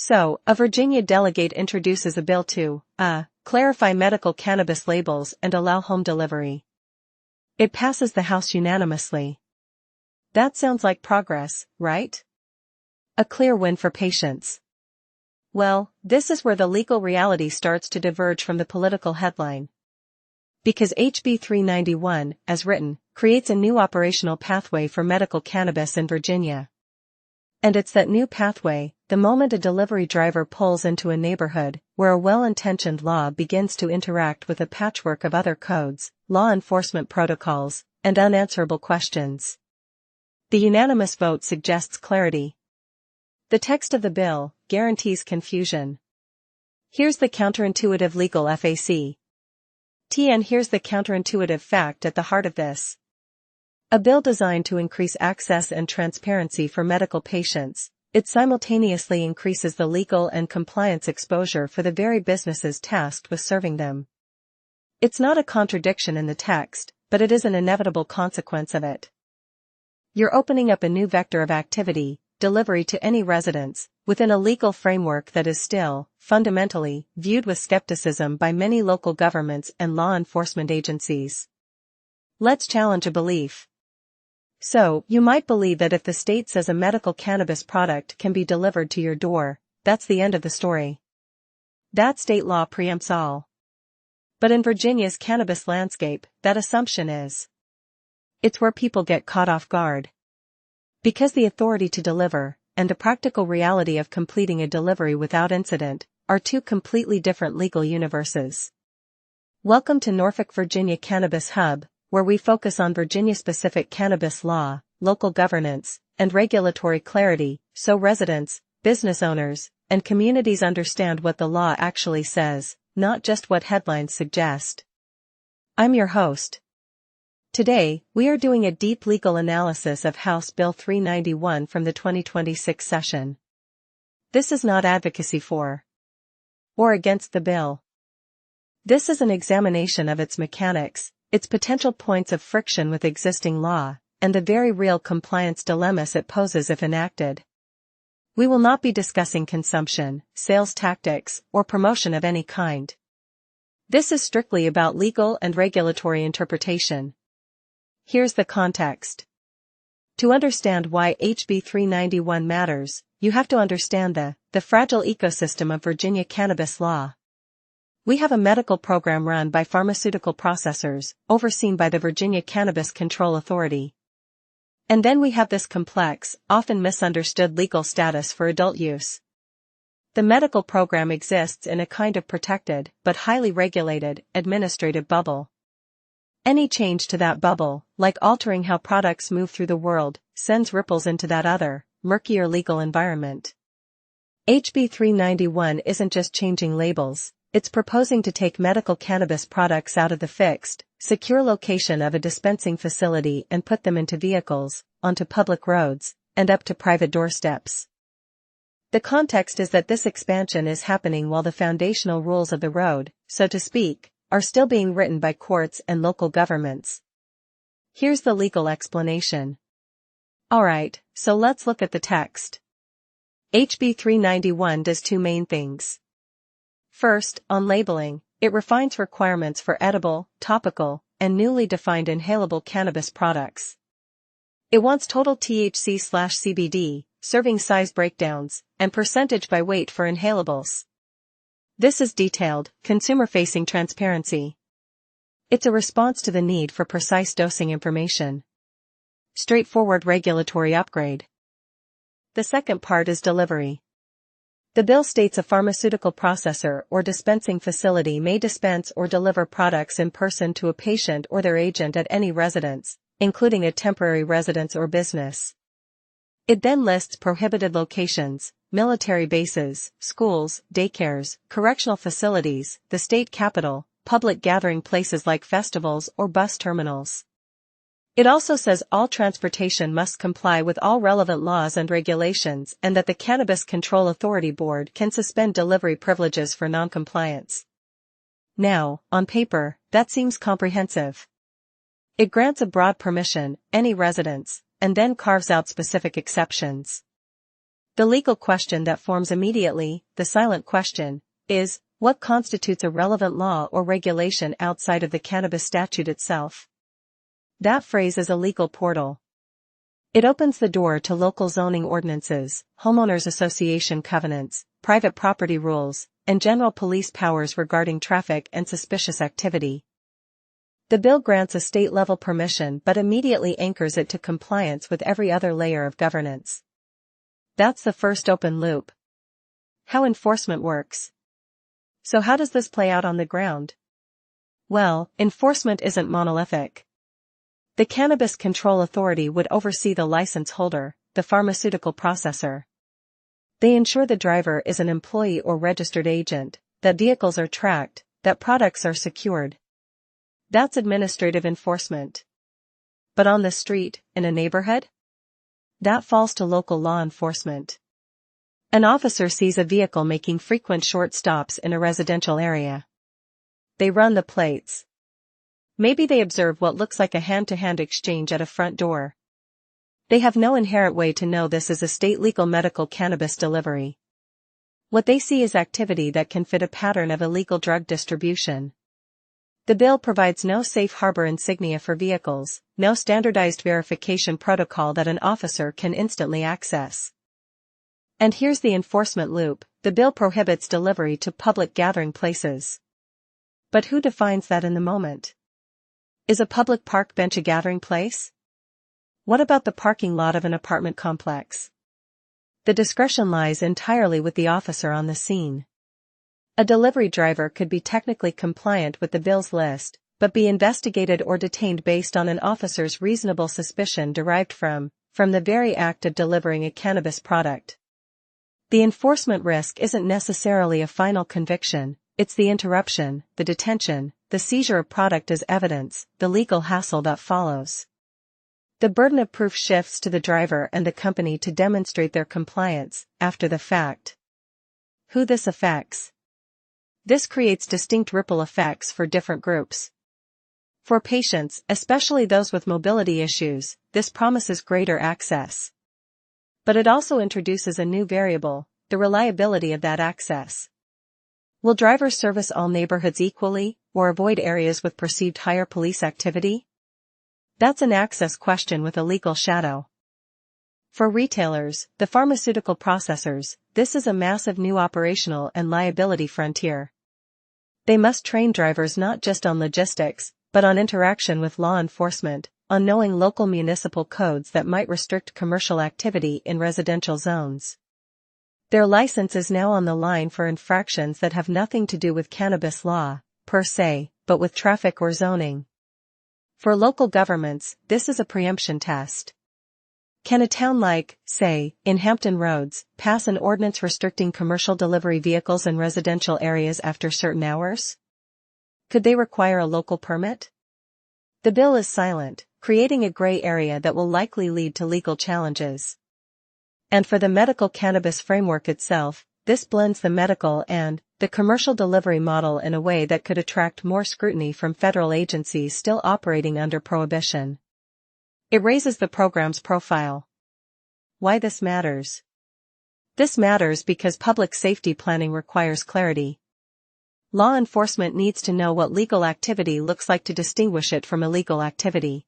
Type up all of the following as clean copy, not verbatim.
So, a Virginia delegate introduces a bill to, clarify medical cannabis labels and allow home delivery. It passes the House unanimously. That sounds like progress, right? A clear win for patients. Well, this is where the legal reality starts to diverge from the political headline. Because HB 391, as written, creates a new operational pathway for medical cannabis in Virginia. And it's that new pathway, the moment a delivery driver pulls into a neighborhood, where a well-intentioned law begins to interact with a patchwork of other codes, law enforcement protocols, and unanswerable questions. The unanimous vote suggests clarity. The text of the bill guarantees confusion. Here's the counterintuitive legal FAQ. And here's the counterintuitive fact at the heart of this. A bill designed to increase access and transparency for medical patients, it simultaneously increases the legal and compliance exposure for the very businesses tasked with serving them. It's not a contradiction in the text, but it is an inevitable consequence of it. You're opening up a new vector of activity, delivery to any residents, within a legal framework that is still, fundamentally, viewed with skepticism by many local governments and law enforcement agencies. Let's challenge a belief. So, you might believe that if the state says a medical cannabis product can be delivered to your door, that's the end of the story. That state law preempts all. But in Virginia's cannabis landscape, that assumption is. It's where people get caught off guard. Because the authority to deliver, and the practical reality of completing a delivery without incident, are two completely different legal universes. Welcome to Norfolk, Virginia Cannabis Hub, where we focus on Virginia-specific cannabis law, local governance, and regulatory clarity, so residents, business owners, and communities understand what the law actually says, not just what headlines suggest. I'm your host. Today, we are doing a deep legal analysis of House Bill 391 from the 2026 session. This is not advocacy for or against the bill. This is an examination of its mechanics, its potential points of friction with existing law, and the very real compliance dilemmas it poses if enacted. We will not be discussing consumption, sales tactics, or promotion of any kind. This is strictly about legal and regulatory interpretation. Here's the context. To understand why HB 391 matters, you have to understand the fragile ecosystem of Virginia cannabis law. We have a medical program run by pharmaceutical processors, overseen by the Virginia Cannabis Control Authority. And then we have this complex, often misunderstood legal status for adult use. The medical program exists in a kind of protected, but highly regulated, administrative bubble. Any change to that bubble, like altering how products move through the world, sends ripples into that other, murkier legal environment. HB 391 isn't just changing labels. It's proposing to take medical cannabis products out of the fixed, secure location of a dispensing facility and put them into vehicles, onto public roads, and up to private doorsteps. The context is that this expansion is happening while the foundational rules of the road, so to speak, are still being written by courts and local governments. Here's the legal explanation. Alright, so let's look at the text. HB 391 does two main things. First, on labeling, it refines requirements for edible, topical, and newly defined inhalable cannabis products. It wants total THC/CBD, serving size breakdowns, and percentage by weight for inhalables. This is detailed, consumer-facing transparency. It's a response to the need for precise dosing information. Straightforward regulatory upgrade. The second part is delivery. The bill states a pharmaceutical processor or dispensing facility may dispense or deliver products in person to a patient or their agent at any residence, including a temporary residence or business. It then lists prohibited locations, military bases, schools, daycares, correctional facilities, the state capitol, public gathering places like festivals or bus terminals. It also says all transportation must comply with all relevant laws and regulations and that the Cannabis Control Authority Board can suspend delivery privileges for noncompliance. Now, on paper, that seems comprehensive. It grants a broad permission, any residence, and then carves out specific exceptions. The legal question that forms immediately, the silent question, is, what constitutes a relevant law or regulation outside of the cannabis statute itself? That phrase is a legal portal. It opens the door to local zoning ordinances, homeowners association covenants, private property rules, and general police powers regarding traffic and suspicious activity. The bill grants a state-level permission but immediately anchors it to compliance with every other layer of governance. That's the first open loop. How enforcement works. So how does this play out on the ground? Well, enforcement isn't monolithic. The Cannabis Control Authority would oversee the license holder, the pharmaceutical processor. They ensure the driver is an employee or registered agent, that vehicles are tracked, that products are secured. That's administrative enforcement. But on the street, in a neighborhood? That falls to local law enforcement. An officer sees a vehicle making frequent short stops in a residential area. They run the plates. Maybe they observe what looks like a hand-to-hand exchange at a front door. They have no inherent way to know this is a state legal medical cannabis delivery. What they see is activity that can fit a pattern of illegal drug distribution. The bill provides no safe harbor insignia for vehicles, no standardized verification protocol that an officer can instantly access. And here's the enforcement loop: the bill prohibits delivery to public gathering places. But who defines that in the moment? Is a public park bench a gathering place? What about the parking lot of an apartment complex? The discretion lies entirely with the officer on the scene. A delivery driver could be technically compliant with the bill's list, but be investigated or detained based on an officer's reasonable suspicion derived from the very act of delivering a cannabis product. The enforcement risk isn't necessarily a final conviction, it's the interruption, the detention, the seizure of product as evidence, the legal hassle that follows. The burden of proof shifts to the driver and the company to demonstrate their compliance, after the fact. Who this affects? This creates distinct ripple effects for different groups. For patients, especially those with mobility issues, this promises greater access. But it also introduces a new variable: the reliability of that access. Will drivers service all neighborhoods equally, or avoid areas with perceived higher police activity? That's an access question with a legal shadow. For retailers, the pharmaceutical processors, this is a massive new operational and liability frontier. They must train drivers not just on logistics, but on interaction with law enforcement, on knowing local municipal codes that might restrict commercial activity in residential zones. Their license is now on the line for infractions that have nothing to do with cannabis law, per se, but with traffic or zoning. For local governments, this is a preemption test. Can a town like, say, in Hampton Roads, pass an ordinance restricting commercial delivery vehicles in residential areas after certain hours? Could they require a local permit? The bill is silent, creating a gray area that will likely lead to legal challenges. And for the medical cannabis framework itself, this blends the medical and the commercial delivery model in a way that could attract more scrutiny from federal agencies still operating under prohibition. It raises the program's profile. Why this matters? This matters because public safety planning requires clarity. Law enforcement needs to know what legal activity looks like to distinguish it from illegal activity.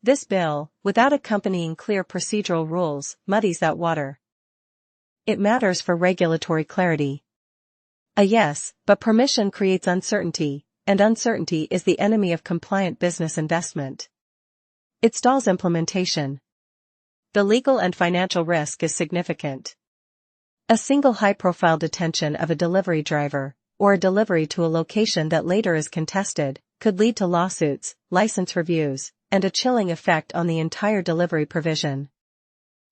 This bill, without accompanying clear procedural rules, muddies that water. It matters for regulatory clarity. A yes, but permission creates uncertainty, and uncertainty is the enemy of compliant business investment. It stalls implementation. The legal and financial risk is significant. A single high-profile detention of a delivery driver, or a delivery to a location that later is contested, could lead to lawsuits, license reviews, and a chilling effect on the entire delivery provision.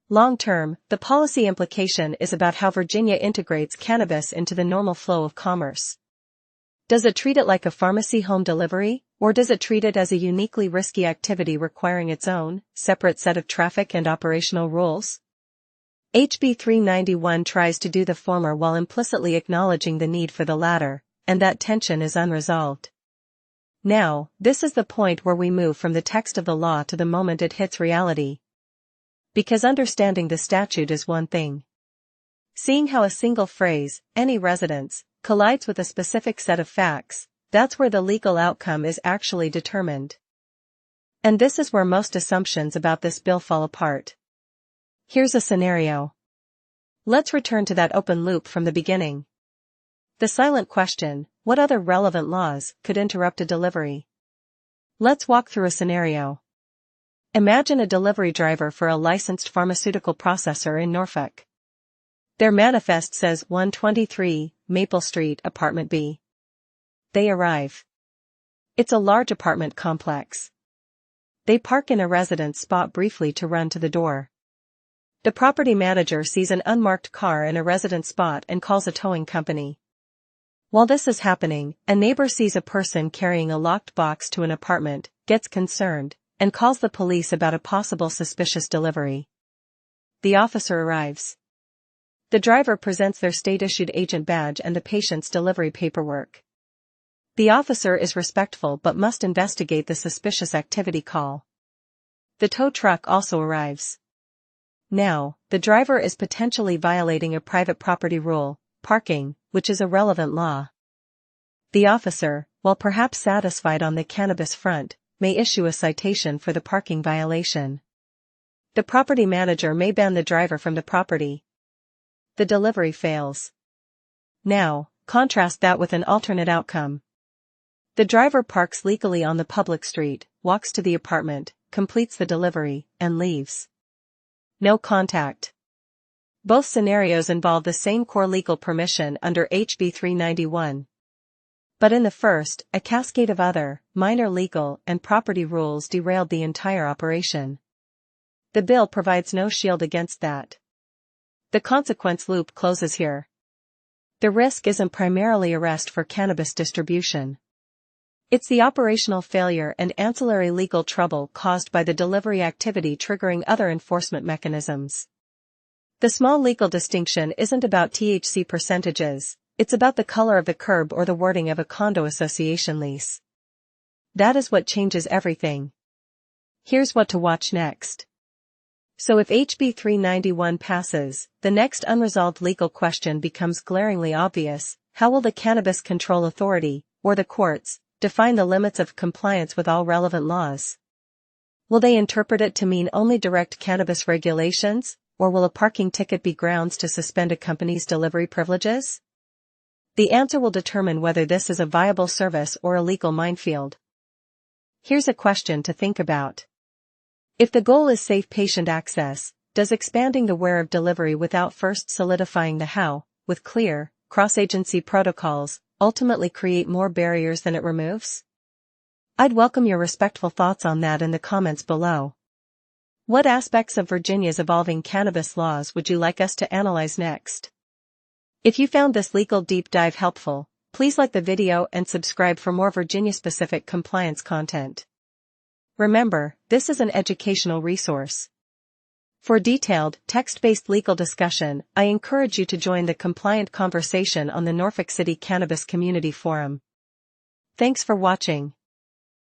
Long-term, the policy implication is about how Virginia integrates cannabis into the normal flow of commerce. Does it treat it like a pharmacy home delivery, or does it treat it as a uniquely risky activity requiring its own, separate set of traffic and operational rules? HB 391 tries to do the former while implicitly acknowledging the need for the latter, and that tension is unresolved. Now, this is the point where we move from the text of the law to the moment it hits reality. Because understanding the statute is one thing. Seeing how a single phrase, any residence, collides with a specific set of facts, that's where the legal outcome is actually determined. And this is where most assumptions about this bill fall apart. Here's a scenario. Let's return to that open loop from the beginning. The silent question, what other relevant laws could interrupt a delivery? Let's walk through a scenario. Imagine a delivery driver for a licensed pharmaceutical processor in Norfolk. Their manifest says 123, Maple Street, Apartment B. They arrive. It's a large apartment complex. They park in a residence spot briefly to run to the door. The property manager sees an unmarked car in a residence spot and calls a towing company. While this is happening, a neighbor sees a person carrying a locked box to an apartment, gets concerned, and calls the police about a possible suspicious delivery. The officer arrives. The driver presents their state-issued agent badge and the patient's delivery paperwork. The officer is respectful but must investigate the suspicious activity call. The tow truck also arrives. Now, the driver is potentially violating a private property rule, parking, which is a relevant law. The officer, while perhaps satisfied on the cannabis front, may issue a citation for the parking violation. The property manager may ban the driver from the property. The delivery fails. Now, contrast that with an alternate outcome. The driver parks legally on the public street, walks to the apartment, completes the delivery, and leaves. No contact. Both scenarios involve the same core legal permission under HB 391. But in the first, a cascade of other, minor legal and property rules derailed the entire operation. The bill provides no shield against that. The consequence loop closes here. The risk isn't primarily arrest for cannabis distribution. It's the operational failure and ancillary legal trouble caused by the delivery activity triggering other enforcement mechanisms. The small legal distinction isn't about THC percentages, it's about the color of the curb or the wording of a condo association lease. That is what changes everything. Here's what to watch next. So if HB 391 passes, the next unresolved legal question becomes glaringly obvious: how will the Cannabis Control Authority, or the courts, define the limits of compliance with all relevant laws? Will they interpret it to mean only direct cannabis regulations, or will a parking ticket be grounds to suspend a company's delivery privileges? The answer will determine whether this is a viable service or a legal minefield. Here's a question to think about. If the goal is safe patient access, does expanding the where of delivery without first solidifying the how, with clear, cross-agency protocols, ultimately create more barriers than it removes? I'd welcome your respectful thoughts on that in the comments below. What aspects of Virginia's evolving cannabis laws would you like us to analyze next? If you found this legal deep dive helpful, please like the video and subscribe for more Virginia-specific compliance content. Remember, this is an educational resource. For detailed, text-based legal discussion, I encourage you to join the compliant conversation on the Norfolk City Cannabis Community Forum. Thanks for watching.